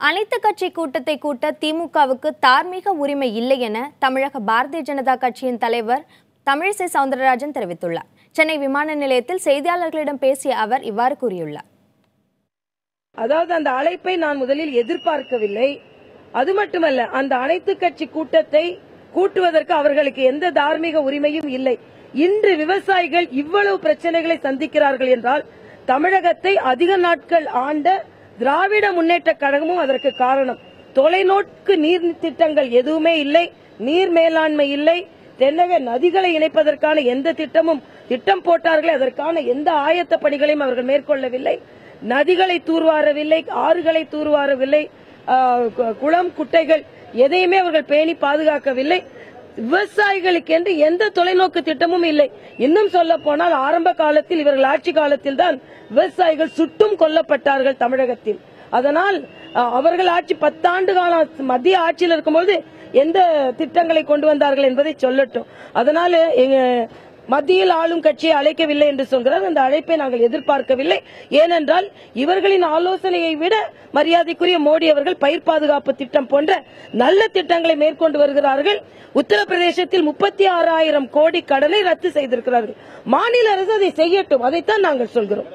அனைத்து கட்சி கூட்டத்தை கூட்ட திமுகவுக்கு தார்மீக உரிமை இல்லை என தமிழக பாரதிய ஜனதா கட்சியின் தலைவர் தமிழிசை சவுந்தரராஜன் தெரிவித்துள்ளார். சென்னை விமான நிலையத்தில் செய்தியாளர்களிடம் பேசிய அவர் இவ்வாறு கூறியுள்ளார். அதாவது அந்த அழைப்பை நான் முதலில் எதிர்பார்க்கவில்லை. அது மட்டுமல்ல, அந்த அனைத்து கட்சி கூட்டத்தை கூட்டுவதற்கு அவர்களுக்கு எந்த தார்மீக உரிமையும் இல்லை. இன்று விவசாயிகள் இவ்வளவு பிரச்சனைகளை சந்திக்கிறார்கள் என்றால் தமிழகத்தை அதிக நாட்கள் ஆண்ட திராவிட முன்னேற்ற கழகமும் அதற்கு காரணம். தொலைநோக்கு நீர் திட்டங்கள் எதுவுமே இல்லை, நீர் மேலாண்மை இல்லை, தென்னக நதிகளை இணைப்பதற்கான எந்த திட்டம் போட்டார்களே அதற்கான எந்த ஆயத்த பணிகளையும் அவர்கள் மேற்கொள்ளவில்லை. நதிகளை தூர்வாரவில்லை, ஆறுகளை தூர்வாரவில்லை, குளம் குட்டைகள் எதையுமே அவர்கள் பேணி பாதுகாக்கவில்லை. விவசாயிகளுக்கு என்று எந்த தொலைநோக்கு திட்டமும் இல்லை. இன்னும் சொல்ல போனால் ஆரம்ப காலத்தில் இவர்கள் ஆட்சி காலத்தில் தான் விவசாயிகள் சுட்டும் கொல்லப்பட்டார்கள் தமிழகத்தில். அதனால் அவர்கள் ஆட்சி 10 ஆண்டு காலம் மத்திய ஆட்சியில் இருக்கும்போது எந்த திட்டங்களை கொண்டு வந்தார்கள் என்பதை சொல்லட்டும். அதனால மத்தியில் ஆளும் கட்சியை அழைக்கவில்லை என்று சொல்கிறார். அந்த அழைப்பை நாங்கள் எதிர்பார்க்கவில்லை. ஏனென்றால் இவர்களின் ஆலோசனையை விட மரியாதைக்குரிய மோடி அவர்கள் பயிர் பாதுகாப்பு திட்டம் போன்ற நல்ல திட்டங்களை மேற்கொண்டு வருகிறார்கள். உத்தரப்பிரதேசத்தில் 36,000 கோடி கடனை ரத்து செய்திருக்கிறார்கள். மாநில அரசு அதை செய்யட்டும், அதைத்தான் நாங்கள் சொல்கிறோம்.